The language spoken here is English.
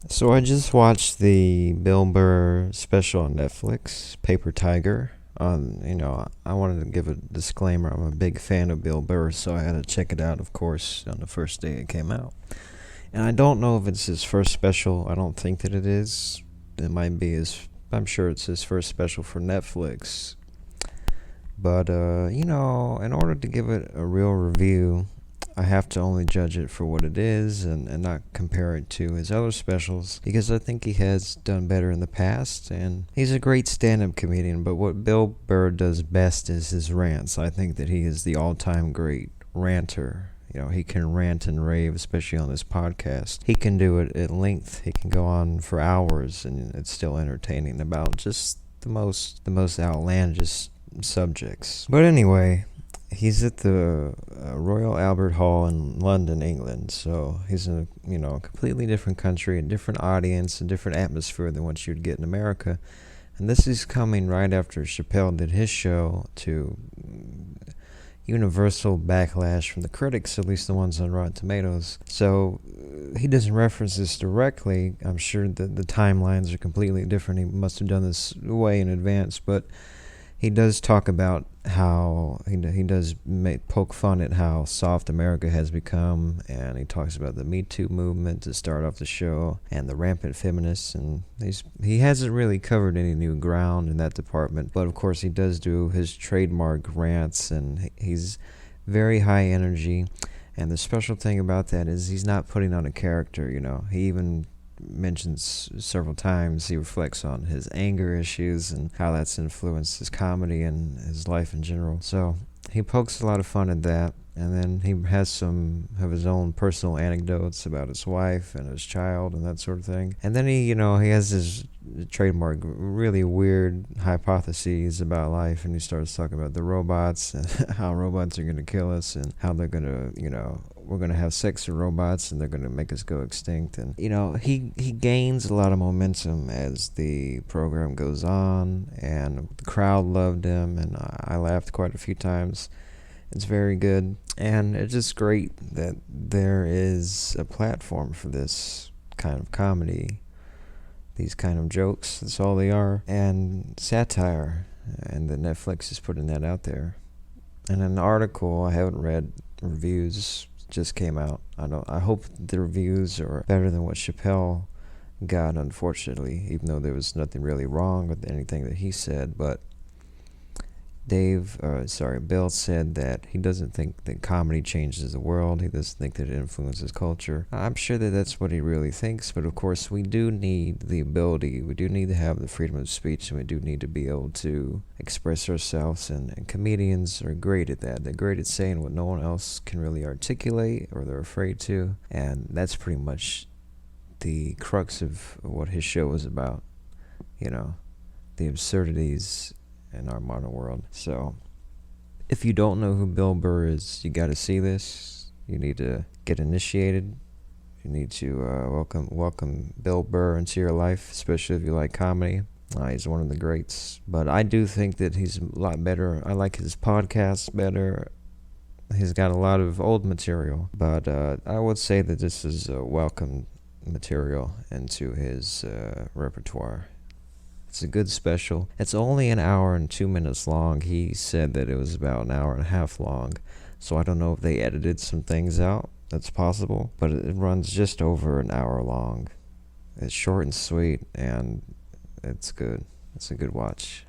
So I just watched the Bill Burr special on Netflix, Paper Tiger. I wanted to give a disclaimer. I'm a big fan of Bill Burr, so I had to check it out, of course, on the first day it came out. And I don't know if it's his first special. I don't think that it is. It might be his. I'm sure it's his first special for Netflix. But in order to give it a real review, I have to only judge it for what it is and not compare it to his other specials because I think he has done better in the past and he's a great stand-up comedian. But what Bill Burr does best is his rants. I think that he is the all-time great ranter. He can rant and rave, especially on this podcast. He can do it at length. He can go on for hours and it's still entertaining about just the most outlandish subjects. But anyway, he's at the Royal Albert Hall in London, England. So he's in a completely different country, a different audience, a different atmosphere than what you'd get in America. And this is coming right after Chappelle did his show to universal backlash from the critics, at least the ones on Rotten Tomatoes. So he doesn't reference this directly. I'm sure that the timelines are completely different. He must have done this way in advance, but he does talk about how he does poke fun at how soft America has become, and he talks about the Me Too movement to start off the show and the rampant feminists, and he hasn't really covered any new ground in that department, but of course he does do his trademark rants, and he's very high energy, and the special thing about that is he's not putting on a character. He even mentions several times, he reflects on his anger issues and how that's influenced his comedy and his life in general. So he pokes a lot of fun at that, and then he has some of his own personal anecdotes about his wife and his child and that sort of thing. And then he has his trademark really weird hypotheses about life, and he starts talking about the robots and how robots are going to kill us and how they're going to we're going to have sex with robots and they're going to make us go extinct. And he gains a lot of momentum as the program goes on, and the crowd loved him, and I laughed quite a few times. It's very good, and it's just great that there is a platform for this kind of comedy, these kind of jokes. That's all they are, and satire, and that Netflix is putting that out there. And an article I haven't read, reviews just came out. I hope the reviews are better than what Chappelle got, unfortunately, even though there was nothing really wrong with anything that he said. But Bill said that he doesn't think that comedy changes the world. He doesn't think that it influences culture. I'm sure that that's what he really thinks, but of course we do need the ability, we do need to have the freedom of speech, and we do need to be able to express ourselves, and comedians are great at that. They're great at saying what no one else can really articulate or they're afraid to, and that's pretty much the crux of what his show is about, the absurdities in our modern world. So if you don't know who Bill Burr is, you got to see this. You need to get initiated. You need to welcome Bill Burr into your life, especially if you like comedy. He's one of the greats. But I do think that he's a lot better. I like his podcast better. He's got a lot of old material, but I would say that this is welcome material into his repertoire. It's a good special. It's only an hour and 2 minutes long. He said that it was about an hour and a half long. So I don't know if they edited some things out. That's possible. But it runs just over an hour long. It's short and sweet, and it's good. It's a good watch.